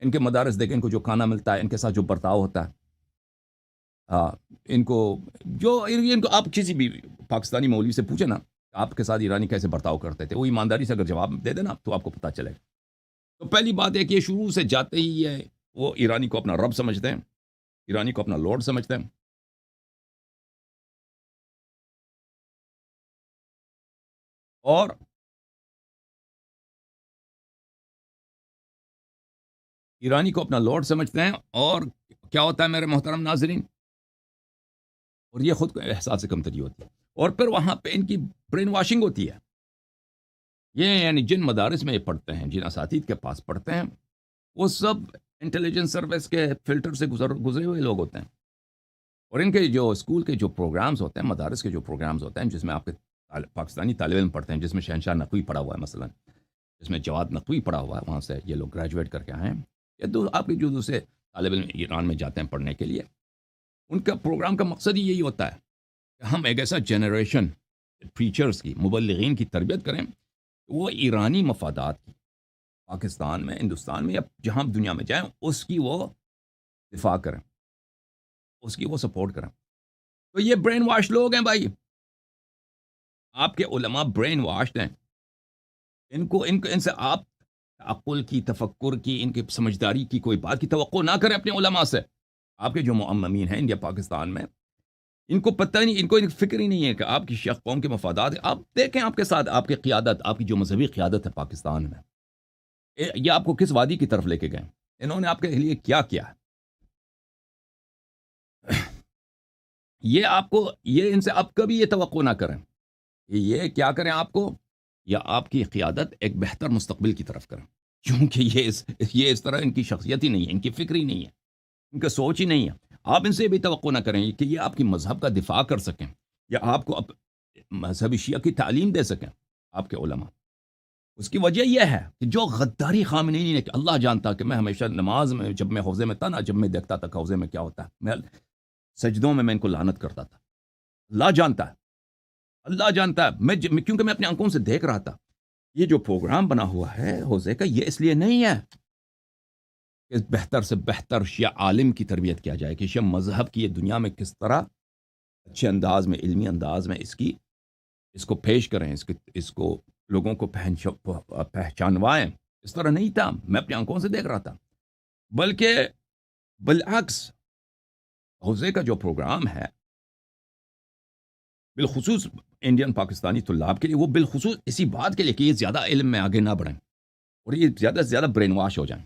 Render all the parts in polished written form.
ان کے مدارس دیکھیں، ان کو جو کھانا ملتا ہے، ان کے ساتھ جو برتاؤ ہوتا ہے، ہاں، ان کو ان کو آپ کسی بھی پاکستانی مولوی سے پوچھیں نا، آپ کے ساتھ ایرانی کیسے برتاؤ کرتے تھے، وہ ایمانداری سے اگر جواب دے دے نا تو آپ کو پتہ چلے گا۔ تو پہلی بات ہے کہ یہ شروع سے جاتے ہی یہ وہ ایرانی کو اپنا رب سمجھتے ہیں، ایرانی کو اپنا لارڈ سمجھتے ہیں، اور ایرانی کو اپنا لارڈ سمجھتے ہیں، اور کیا ہوتا ہے میرے محترم ناظرین، اور یہ خود کو احساس کمتری ہوتی ہے، اور پھر وہاں پہ ان کی برین واشنگ ہوتی ہے۔ یہ یعنی جن مدارس میں یہ پڑھتے ہیں، جن اساتید کے پاس پڑھتے ہیں، وہ سب انٹیلیجنس سروس کے فلٹر سے گزرے ہوئے لوگ ہوتے ہیں، اور ان کے جو اسکول کے جو پروگرامز ہوتے ہیں، مدارس کے جو پروگرامز ہوتے ہیں، جس میں آپ کے پاکستانی طالب علم پڑھتے ہیں، جس میں شہنشاہ نقوی پڑھا ہوا ہے مثلا، جس میں جواد نقوی پڑھا ہوا ہے، وہاں سے یہ لوگ گریجویٹ کر کے آئے ہیں، یا آپ کے جو دوسرے طالب علم ایران میں جاتے ہیں پڑھنے کے لیے، ان کا پروگرام کا مقصد ہی یہی ہوتا ہے کہ ہم ایک ایسا جنریشن پریچرز کی، مبلغین کی تربیت کریں، وہ ایرانی مفادات کی، پاکستان میں، ہندوستان میں، یا جہاں دنیا میں جائیں، اس کی وہ دفاع کریں، اس کی وہ سپورٹ کریں۔ تو یہ برین واش لوگ ہیں بھائی، آپ کے علماء برین واشڈ ہیں، ان سے آپ عقل کی، تفکر کی، ان کی سمجھداری کی کوئی بات کی توقع نہ کریں اپنے علماء سے۔ آپ کے جو معممین ہیں انڈیا پاکستان میں، ان کو پتہ نہیں، ان کو فکر ہی نہیں ہے کہ آپ کی شیخ قوم کے مفادات ہیں۔ آپ دیکھیں آپ کے ساتھ آپ کی قیادت، آپ کی جو مذہبی قیادت ہے پاکستان میں، یہ آپ کو کس وادی کی طرف لے کے گئے، انہوں نے آپ کے لیے کیا کیا ہے؟ یہ آپ کو، یہ ان سے آپ کبھی یہ توقع نہ کریں کہ یہ کیا کریں آپ کو، یا آپ کی قیادت ایک بہتر مستقبل کی طرف کریں، کیونکہ یہ اس طرح ان کی شخصیت ہی نہیں ہے، ان کی فکر ہی نہیں ہے، ان کا سوچ ہی نہیں ہے۔ آپ ان سے بھی توقع نہ کریں کہ یہ آپ کی مذہب کا دفاع کر سکیں، یا آپ کو مذہبی شیعہ کی تعلیم دے سکیں، آپ کے علماء۔ اس کی وجہ یہ ہے کہ جو غداری خامنہئی نے، کہ اللہ جانتا کہ میں ہمیشہ نماز میں، جب میں حوضے میں تھا نا، جب میں دیکھتا تھا کہ حوضے میں کیا ہوتا ہے، میں سجدوں میں ان کو لعنت کرتا تھا۔ اللہ جانتا ہے، اللہ جانتا ہے، کیونکہ میں اپنی آنکھوں سے دیکھ رہا تھا۔ یہ جو پروگرام بنا ہوا ہے حوضے کا، یہ اس لیے نہیں ہے کہ بہتر سے بہتر شیعہ عالم کی تربیت کیا جائے، کہ شیعہ مذہب کی یہ دنیا میں کس طرح اچھے انداز میں، علمی انداز میں اس کو پیش کریں، اس کو لوگوں کو پہچانوائیں۔ اس طرح نہیں تھا، میں اپنی آنکھوں سے دیکھ رہا تھا، بلکہ بالعکس، حوزے کا جو پروگرام ہے بالخصوص انڈین پاکستانی طلاب کے لیے، وہ بالخصوص اسی بات کے لیے کہ یہ زیادہ علم میں آگے نہ بڑھیں، اور یہ زیادہ سے زیادہ برین واش ہو جائیں،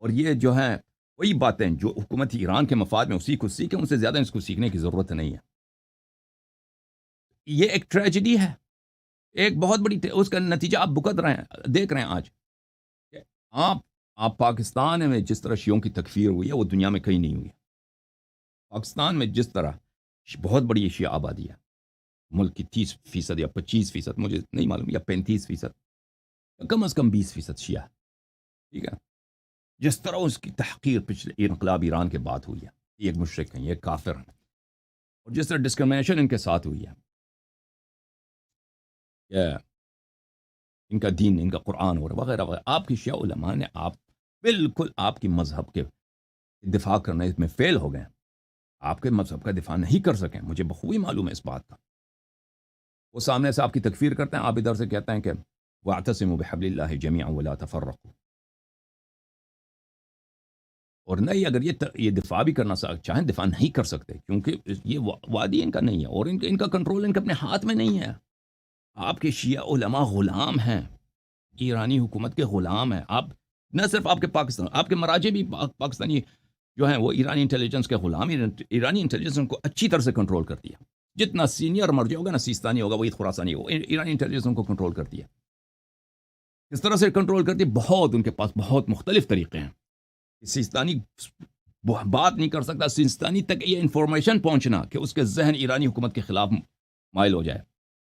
اور یہ جو ہیں وہی باتیں جو حکومت ایران کے مفاد میں اسی کو سیکھیں، ان سے زیادہ اس کو سیکھنے کی ضرورت نہیں ہے۔ یہ ایک ٹریجڈی ہے، ایک بہت بڑی اس کا نتیجہ آپ بھگت رہے ہیں، دیکھ رہے ہیں آج کہ آپ آپ پاکستان میں جس طرح شیعوں کی تکفیر ہوئی ہے، وہ دنیا میں کہیں نہیں ہوئی ہے۔ پاکستان میں جس طرح بہت بڑی شیعہ آبادی ہے، ملک کی 30% یا 25%، مجھے نہیں معلوم، یا 35%، کم از کم 20% شیعہ، ٹھیک ہے، جس طرح اس کی تحقیر پچھلے انقلاب ایران کے بعد ہوئی ہے، یہ ایک مشرک ہیں، یہ کافر ہیں، اور جس طرح ڈسکرمنیشن ان کے ساتھ ہوئی ہے، کہ ان کا دین، ان کا قرآن اور وغیرہ وغیرہ، آپ کی شیعہ علماء نے بالکل آپ کی مذہب کے دفاع کرنے میں فیل ہو گئے، آپ کے مذہب کا دفاع نہیں کر سکیں، مجھے بخوبی معلوم ہے اس بات کا۔ وہ سامنے سے آپ کی تکفیر کرتے ہیں، آپ ادھر سے کہتے ہیں کہ وَاعْتَصِمُوا بِحَبْلِ اللَّهِ جَمِيعًا وَلَا تَفَرَّقُوا، اور نہیں، اگر یہ دفاع بھی کرنا چاہیں، دفاع نہیں کر سکتے، کیونکہ یہ وادی ان کا نہیں ہے، اور ان کا کنٹرول ان کے اپنے ہاتھ میں نہیں ہے۔ آپ کے شیعہ علماء غلام ہیں، ایرانی حکومت کے غلام ہیں۔ آپ نہ صرف آپ کے پاکستان، آپ کے مراجع بھی پاکستانی جو ہیں وہ ایرانی انٹیلیجنس کے غلام، ایرانی انٹیلیجنس ان کو اچھی طرح سے کنٹرول کرتی ہے۔ جتنا سینئر مرجع ہوگا نا، سیستانی ہوگا، وہی خراسانی ہوگا، ایرانی انٹیلیجنس ان کو کنٹرول کرتی ہے۔ کس طرح سے کنٹرول کرتی ہے؟ بہت، ان کے پاس بہت مختلف طریقے ہیں۔ سیستانی بات نہیں کر سکتا، سیستانی تک یہ انفارمیشن پہنچنا کہ اس کے ذہن ایرانی حکومت کے خلاف مائل ہو جائے،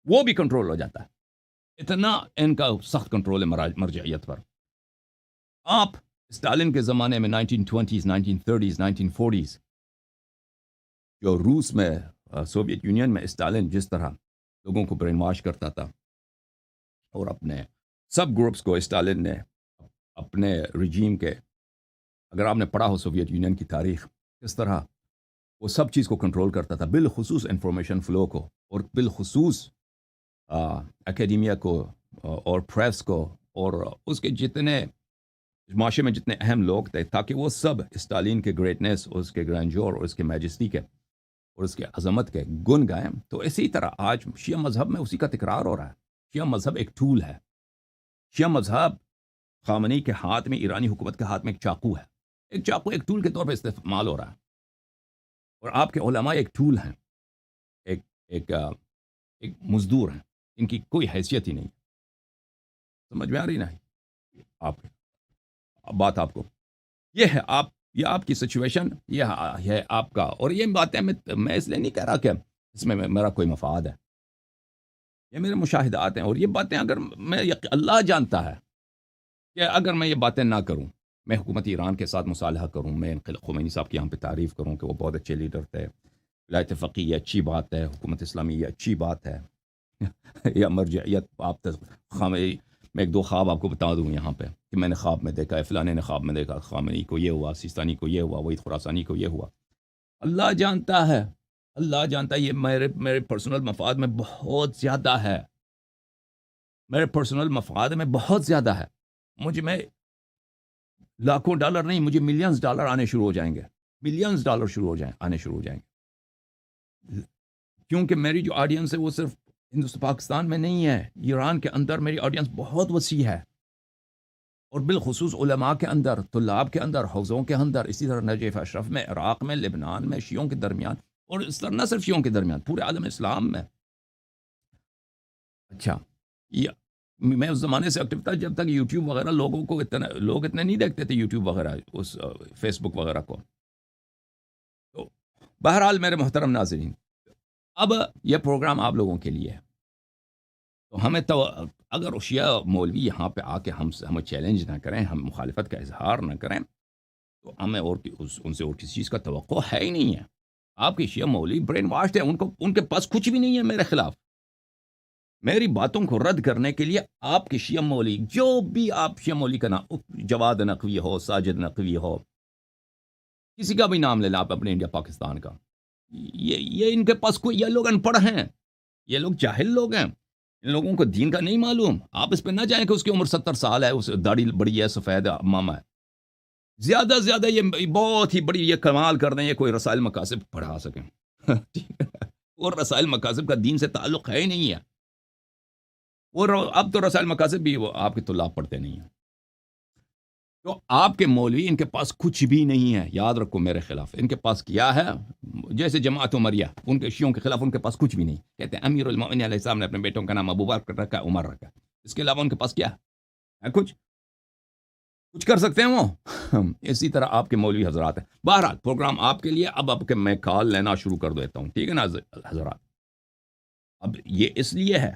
وہ بھی کنٹرول ہو جاتا ہے۔ اتنا ان کا سخت کنٹرول ہے مرجعیت پر۔ آپ اسٹالن کے زمانے میں 1920s 1930s 1940s جو روس میں، سوویت یونین میں اسٹالن جس طرح لوگوں کو برین واش کرتا تھا، اور اپنے سب گروپس کو اسٹالن نے اپنے رجیم کے، اگر آپ نے پڑھا ہو سوویت یونین کی تاریخ، کس طرح وہ سب چیز کو کنٹرول کرتا تھا، بالخصوص انفارمیشن فلو کو، اور بالخصوص اکیڈیمیا کو، اور پریس کو، اور اس کے جتنے معاشرے میں جتنے اہم لوگ تھے، تاکہ وہ سب اسٹالین کے گریٹنس، اس کے گرینڈیور، اور اس کے میجسٹی کے، اور اس کے عظمت کے گن گائیں. تو اسی طرح آج شیعہ مذہب میں اسی کا تکرار ہو رہا ہے. شیعہ مذہب ایک ٹول ہے. شیعہ مذہب خامنئی کے ہاتھ میں، ایرانی حکومت کے ہاتھ میں ایک چاقو ہے. ایک چاقو ایک ٹول کے طور پہ استعمال ہو رہا ہے، اور آپ کے علماء ایک ٹول ہیں، ایک ایک ایک مزدور ہیں، ان کی کوئی حیثیت ہی نہیں. سمجھ میں آ رہی نہیں آپ بات؟ آپ کو یہ ہے، آپ کی سچویشن، یہ ہے آپ کا. اور یہ باتیں میں اس لیے نہیں کہہ رہا کہ اس میں میرا کوئی مفاد ہے، یہ میرے مشاہدات ہیں. اور یہ باتیں اگر اللہ جانتا ہے کہ اگر میں یہ باتیں نہ کروں، میں حکومت ایران کے ساتھ مصالحہ کروں، میں خمینی صاحب کی یہاں پہ تعریف کروں کہ وہ بہت اچھے لیڈر تھے، ولایت فقیہ یہ اچھی بات ہے، حکومت اسلامی یہ اچھی بات ہے، یا مرجعیت آپ خامنئی. میں ایک دو خواب آپ کو بتا دوں یہاں پہ کہ میں نے خواب میں دیکھا ہے، فلانے نے خواب میں دیکھا، خامنئی کو یہ ہوا، سیستانی کو یہ ہوا، وحید خراسانی کو یہ ہوا. اللہ جانتا ہے، اللہ جانتا ہے. یہ میرے پرسنل مفاد میں بہت زیادہ ہے، میرے پرسنل مفاد میں بہت زیادہ ہے. میں لاکھوں ڈالر نہیں، مجھے ملینز ڈالر آنے شروع ہو جائیں گے، ملینز ڈالر آنے شروع ہو جائیں گے. کیونکہ میری جو آڈینس ہے وہ صرف ہندوستان پاکستان میں نہیں ہے، ایران کے اندر میری آڈینس بہت وسیع ہے، اور بالخصوص علماء کے اندر، طلاب کے اندر، حوزوں کے اندر، اسی طرح نجف اشرف میں، عراق میں، لبنان میں، شیعوں کے درمیان، اور اس طرح نہ صرف شیعوں کے درمیان، پورے عالم اسلام میں. اچھا، میں اس زمانے سے ایکٹیو تھا جب تک یوٹیوب وغیرہ لوگ اتنے نہیں دیکھتے تھے، یوٹیوب وغیرہ، اس فیس بک وغیرہ کو. تو بہرحال میرے محترم ناظرین، اب یہ پروگرام آپ لوگوں کے لیے ہے. تو ہمیں اگر شیعہ مولوی یہاں پہ آ کے ہمیں چیلنج نہ کریں، ہم مخالفت کا اظہار نہ کریں، تو ہمیں ان سے اور کسی چیز کا توقع ہے ہی نہیں ہے. آپ کے شیعہ مولوی برین واشڈ ہیں، ان کے پاس کچھ بھی نہیں ہے میرے خلاف. میری باتوں کو رد کرنے کے لیے آپ کے شیعہ مولوی، جو بھی آپ شیعہ مولوی کا نام، جواد نقوی ہو، ساجد نقوی ہو، کسی کا بھی نام لے لیں آپ اپنے انڈیا پاکستان کا، یہ ان کے پاس یہ لوگ ان پڑھ ہیں، یہ لوگ جاہل لوگ ہیں، ان لوگوں کو دین کا نہیں معلوم. آپ اس پہ نہ جائیں کہ اس کی عمر 70 سال ہے، اس داڑھی بڑی ہے، سفید ماما ہے. زیادہ سے زیادہ یہ بہت ہی بڑی یہ کمال کر دیں، یہ کوئی رسائل مقاصد پڑھا سکیں. اور رسائل مقاصد کا دین سے تعلق ہے ہی نہیں ہے. اور اب تو رسائل مقاصد بھی وہ آپ کے طلاب پڑھتے نہیں ہیں. تو آپ کے مولوی، ان کے پاس کچھ بھی نہیں ہے. یاد رکھو میرے خلاف ان کے پاس کیا ہے، جیسے جماعت عمریہ، ان کے شیعوں کے خلاف ان کے پاس کچھ بھی نہیں. کہتے ہیں امیر المؤمنین علیہ السلام نے اپنے بیٹوں کا نام ابو بکر رکھا، عمر رکھا. اس کے علاوہ ان کے پاس کیا ہے؟ کچھ کر سکتے ہیں وہ؟ اسی طرح آپ کے مولوی حضرات ہیں. بہرحال پروگرام آپ کے لیے. اب کہ میں کال لینا شروع کر دیتا ہوں، ٹھیک ہے نا حضرات؟ اب یہ اس لیے ہے،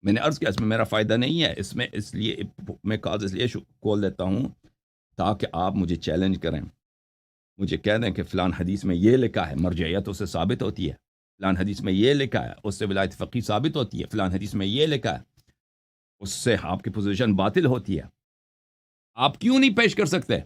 میں نے عرض کیا اس میں میرا فائدہ نہیں ہے، اس لیے میں کال اس لیے کال دیتا ہوں تاکہ آپ مجھے چیلنج کریں، مجھے کہہ دیں کہ فلان حدیث میں یہ لکھا ہے، مرجعیت اس سے ثابت ہوتی ہے. فلان حدیث میں یہ لکھا ہے، اس سے ولایت فقیہ ثابت ہوتی ہے. فلان حدیث میں یہ لکھا ہے، اس سے آپ کی پوزیشن باطل ہوتی ہے. آپ کیوں نہیں پیش کر سکتے؟